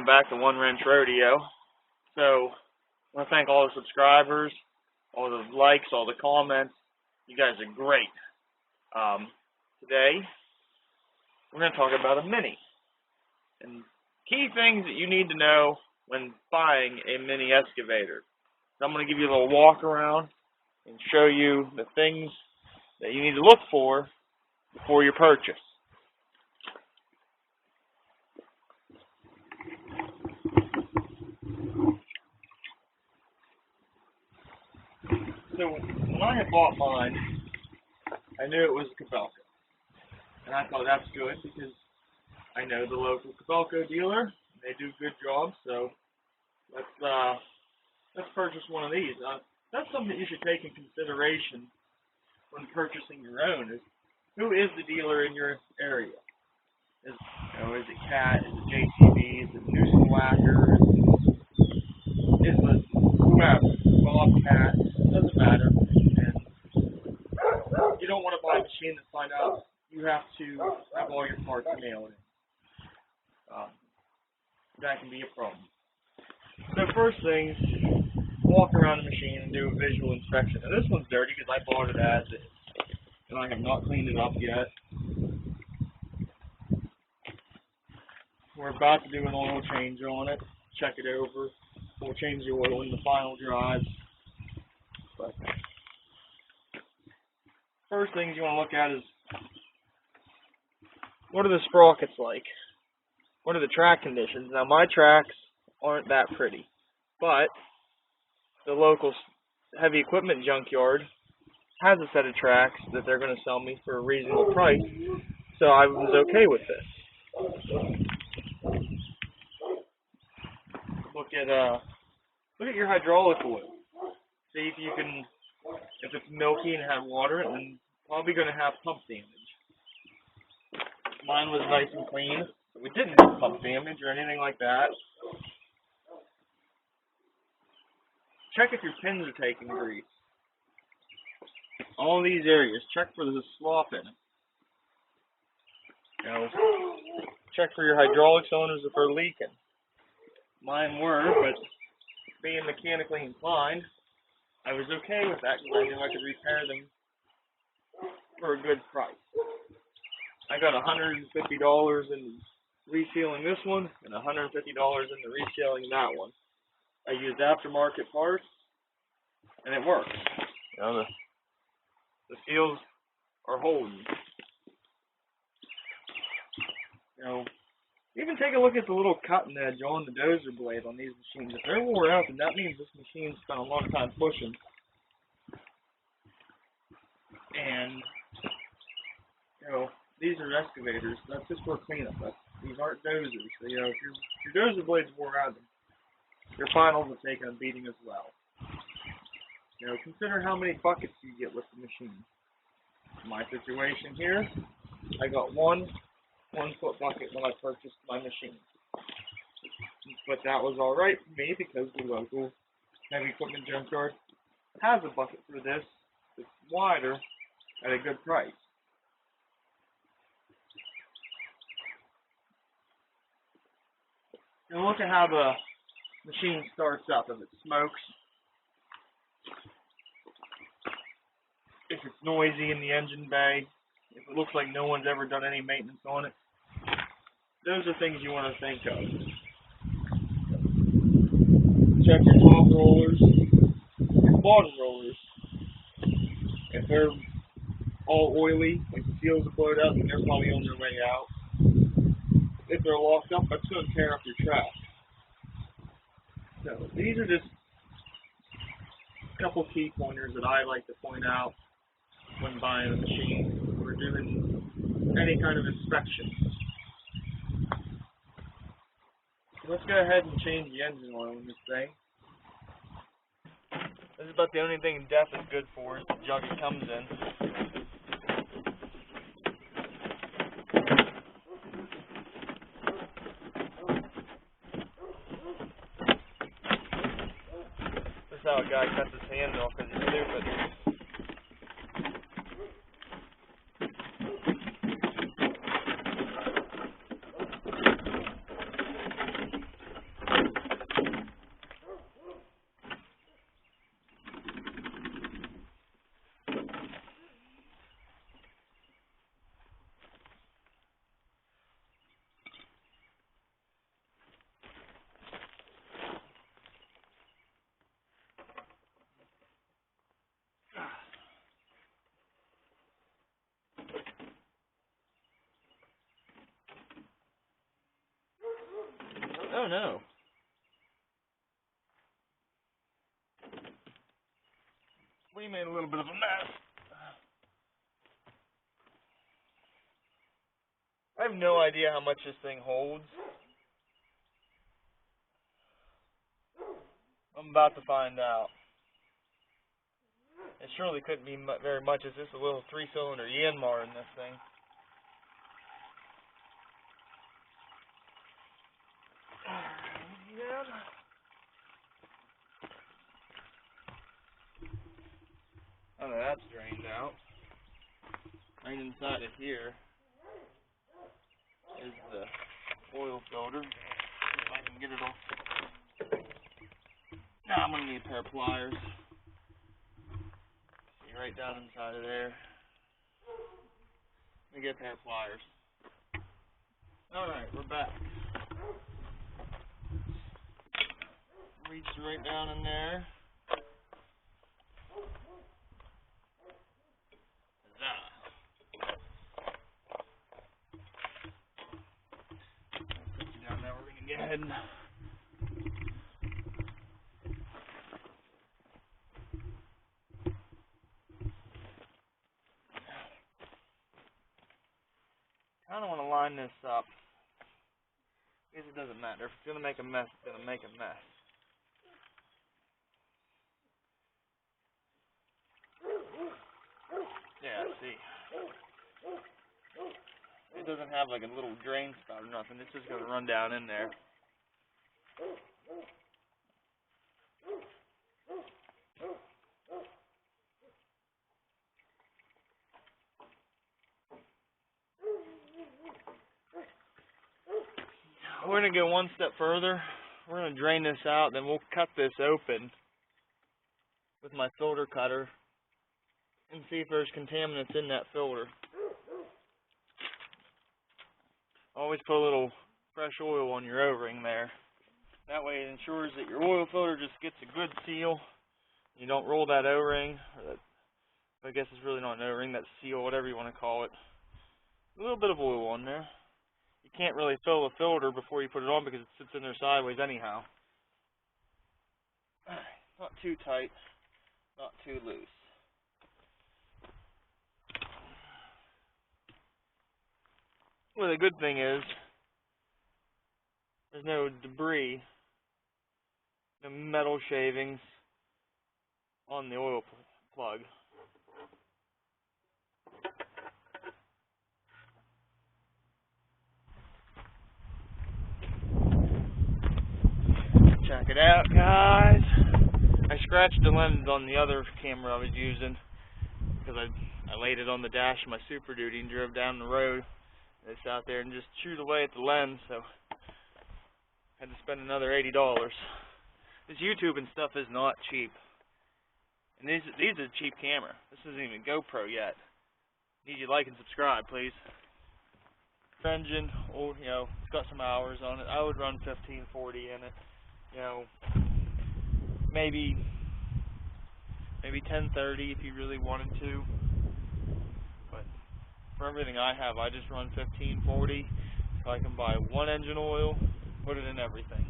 welcome back to One Wrench Rodeo. So, I want to thank all the subscribers, all the likes, all the comments. You guys are great. Today, we're going to talk about a Mini. And key things that you need to know when buying a mini excavator. So I'm going to give you a little walk around and show you the things that you need to look for before your purchase. So when I had bought mine, I knew it was a Kobelco. And I thought that's good because I know the local Kobelco dealer. They do a good job, so let's purchase one of these. That's something you should take in consideration when purchasing your own. Is who is the dealer in your area? Is it Cat? Is it JCB? Is it Newsom Whacker? Is it whoever? Bobcat? Doesn't matter. And you don't want to buy a machine and find out you have to have all your parts mailed in. That can be a problem. So first things, walk around the machine and do a visual inspection. Now this one's dirty because I bought it as is, and I have not cleaned it up yet. We're about to do an oil change on it, check it over. We'll change the oil in the final drives. But first things you want to look at is, what are the sprockets like? What are the track conditions? Now my tracks aren't that pretty, but the local heavy equipment junkyard has a set of tracks that they're going to sell me for a reasonable price, so I was okay with this. Look at your hydraulic oil. See if it's milky and had water, then probably going to have pump damage. Mine was nice and clean. We didn't have pump damage or anything like that. Check if your pins are taking grease. All these areas, check for the slop in it. Check for your hydraulic cylinders if they're leaking. Mine were, but being mechanically inclined, I was okay with that because I knew I could repair them for a good price. I got $150 in resealing this one and $150 in the resealing that one. I used aftermarket parts and it works. The seals are holding. Even take a look at the little cutting edge on the dozer blade on these machines. If they're wore out, then that means this machine spent a long time pushing. And these are excavators. That's just for cleanup. These aren't dozers. So, if your dozer blades wore out, your finals are taking a beating as well. Consider how many buckets you get with the machine. In my situation here, I got one 1-foot bucket when I purchased my machine. But that was alright for me because the local heavy equipment junkyard has a bucket for this that's wider at a good price. And look at how the machine starts up. If it smokes, if it's noisy in the engine bay, if it looks like no one's ever done any maintenance on it. Those are things you want to think of. Check your top rollers, your bottom rollers. If they're all oily, like the seals are blowed out, then they're probably on their way out. If they're locked up, that's going to tear up your track. So these are just a couple key pointers that I like to point out when buying a machine or doing any kind of inspection. So let's go ahead and change the engine oil in this thing. This is about the only thing DEF is good for, is the jug it comes in. This is how a guy cuts his hand off because he's stupid. Oh no. We made a little bit of a mess. I have no idea how much this thing holds. I'm about to find out. It surely couldn't be very much. It's just a little 3-cylinder Yanmar in this thing. Yeah. Oh no, that's drained out. Right inside of here is the oil filter. If I can get it off. Now I'm gonna need a pair of pliers. See, right down inside of there. Let me get a pair of pliers. Alright, we're back. Reach right down in there. Huzzah. Put you down there. We're gonna get ahead and I don't want to line this up. Because it doesn't matter. If it's going to make a mess, it's going to make a mess. Yeah, see. It doesn't have like a little drain spout or nothing. It's just going to run down in there. We're going to go one step further. We're going to drain this out, then we'll cut this open with my filter cutter and see if there's contaminants in that filter. Always put a little fresh oil on your O-ring there. That way it ensures that your oil filter just gets a good seal. You don't roll that O-ring, or that, I guess it's really not an O-ring, that seal, whatever you want to call it. A little bit of oil on there. You can't really fill the filter before you put it on because it sits in there sideways anyhow. Not too tight, not too loose. Well, the good thing is there's no debris, no metal shavings on the oil plug. Check it out, guys. I scratched the lens on the other camera I was using because I laid it on the dash of my Super Duty and drove down the road. It's out there and just chewed away at the lens, so I had to spend another $80. This YouTube and stuff is not cheap. And these are a cheap camera. This isn't even GoPro yet. Need you to like and subscribe, please. Engine, old, you know, it's got some hours on it. I would run 1540 in it. You know, maybe 1030 if you really wanted to. But for everything I have, I just run 1540. So I can buy one engine oil, put it in everything.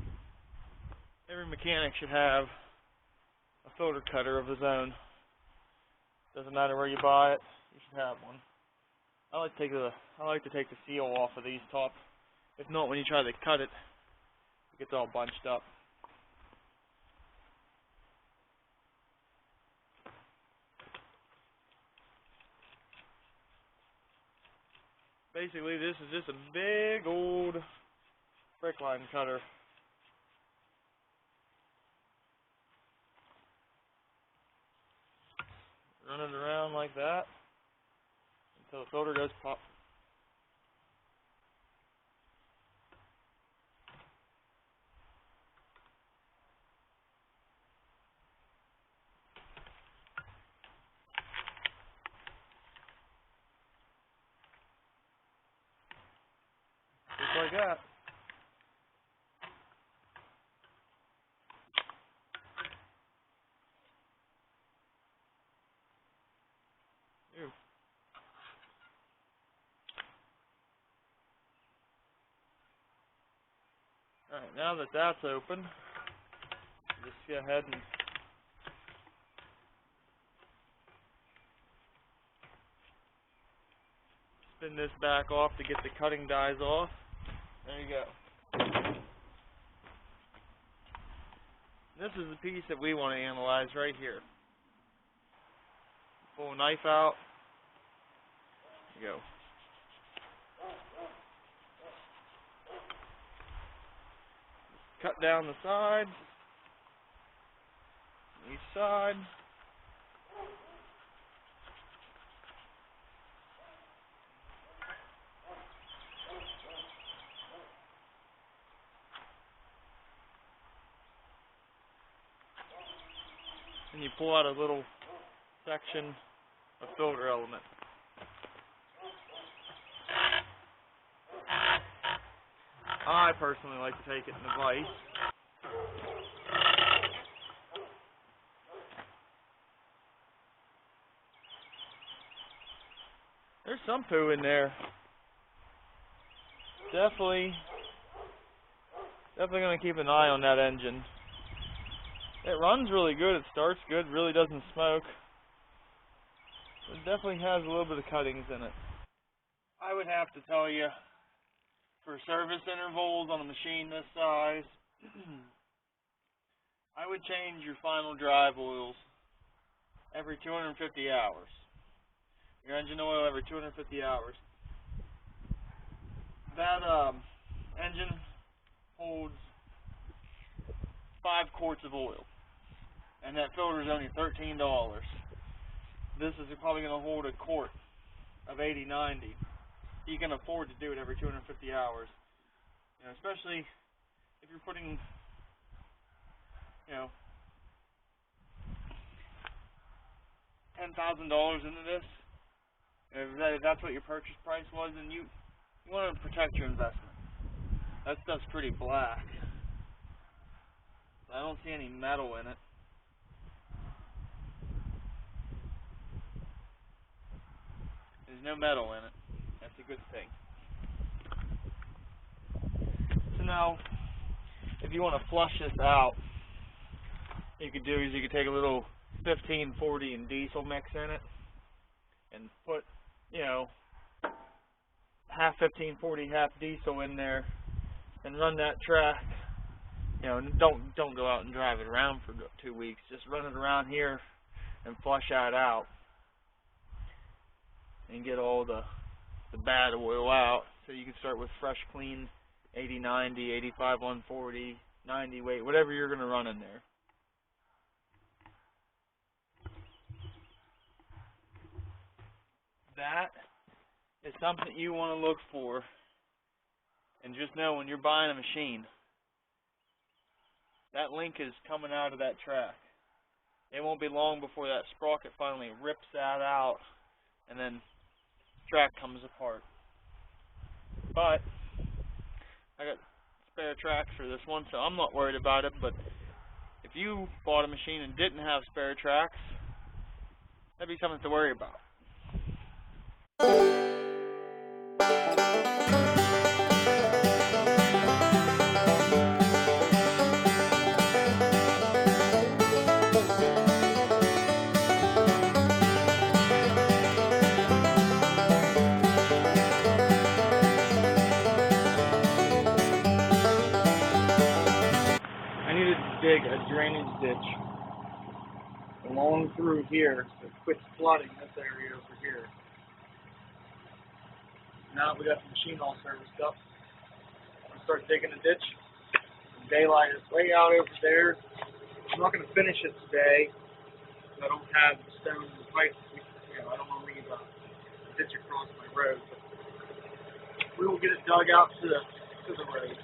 Every mechanic should have a filter cutter of his own. Doesn't matter where you buy it, you should have one. I like to take the seal off of these top. If not, when you try to cut it, it gets all bunched up. Basically, this is just a big old brake line cutter. Run it around like that until the filter goes pop. Just like that. Ew. Alright, now that that's open, just go ahead and spin this back off to get the cutting dies off. There you go. This is the piece that we want to analyze right here. Pull a knife out. There you go. Cut down the side, each side. And you pull out a little section of filter element. I personally like to take it in the vise. There's some poo in there. Definitely gonna keep an eye on that engine. It runs really good, it starts good, really doesn't smoke. It definitely has a little bit of cuttings in it. I would have to tell you, for service intervals on a machine this size, I would change your final drive oils every 250 hours. Your engine oil every 250 hours. That engine holds 5 quarts of oil, and that filter is only $13. This is probably going to hold a quart of 80-90. You can afford to do it every 250 hours. You know, especially if you're putting, $10,000 into this. If that's what your purchase price was, then you want to protect your investment. That stuff's pretty black. I don't see any metal in it. There's no metal in it. That's a good thing. So now, if you want to flush this out, what you could do is you could take a little 1540 and diesel mix in it, and put, half 1540, half diesel in there, and run that track. Don't go out and drive it around for 2 weeks. Just run it around here and flush that out, and get all the bad oil out. So you can start with fresh, clean 80-90, 85-140, 90 weight, whatever you're going to run in there. That is something you want to look for, and just know when you're buying a machine, that link is coming out of that track. It won't be long before that sprocket finally rips that out, and then the track comes apart. But I got spare tracks for this one, so I'm not worried about it. But if you bought a machine and didn't have spare tracks, that'd be something to worry about. Dig a drainage ditch along through here so it quits flooding this area over here. Now that we got the machine all serviced up, I'm going to start digging a ditch. Daylight is way out over there. I'm not going to finish it today. I don't have the stone and the pipes. I don't want to leave a ditch across my road. But we will get it dug out to the road.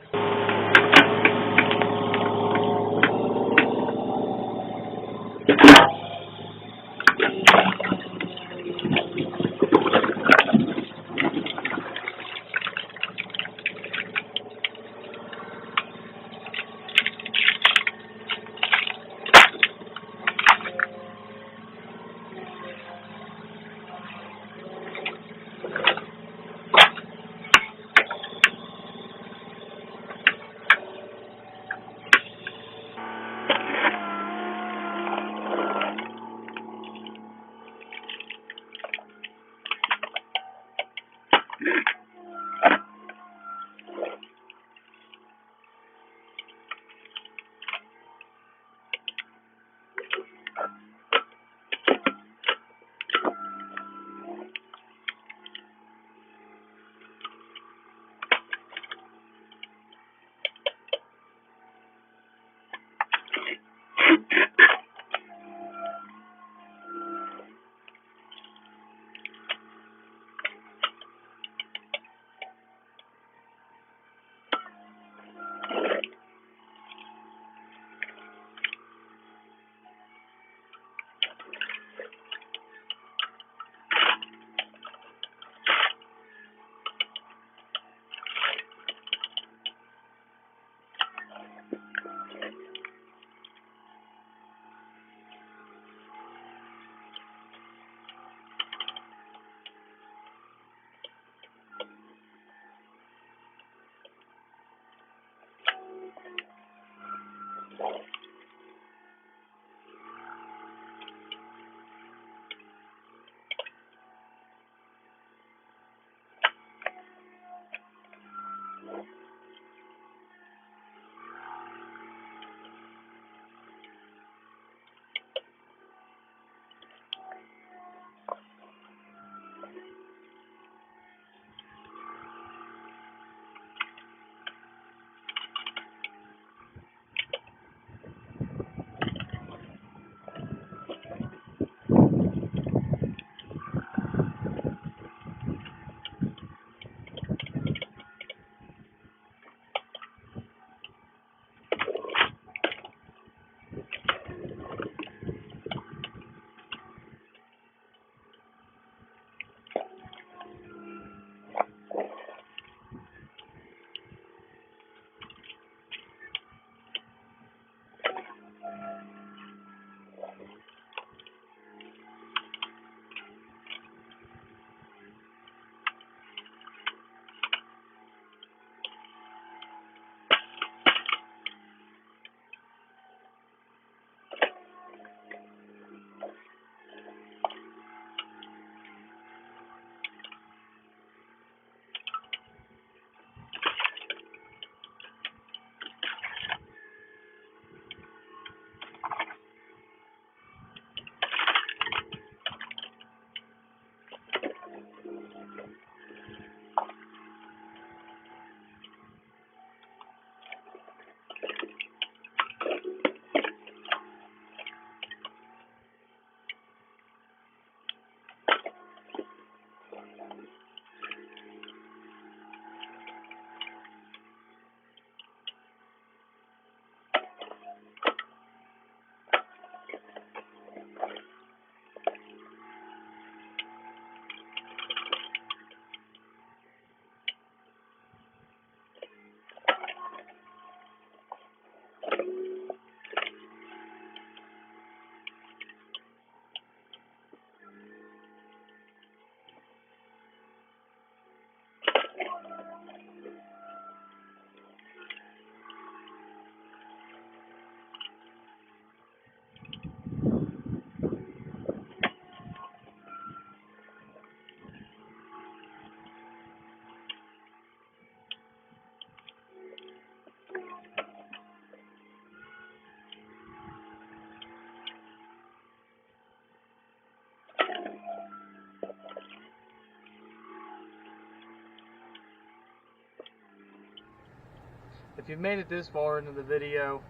If you've made it this far into the video,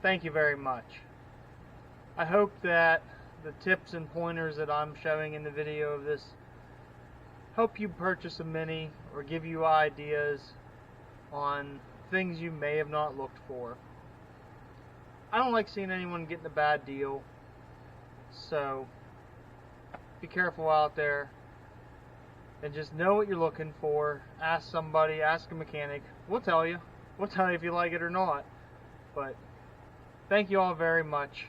thank you very much. I hope that the tips and pointers that I'm showing in the video of this help you purchase a Mini or give you ideas on things you may have not looked for. I don't like seeing anyone getting a bad deal, so be careful out there and just know what you're looking for. Ask somebody, ask a mechanic. We'll tell you. We'll tell you if you like it or not. But thank you all very much.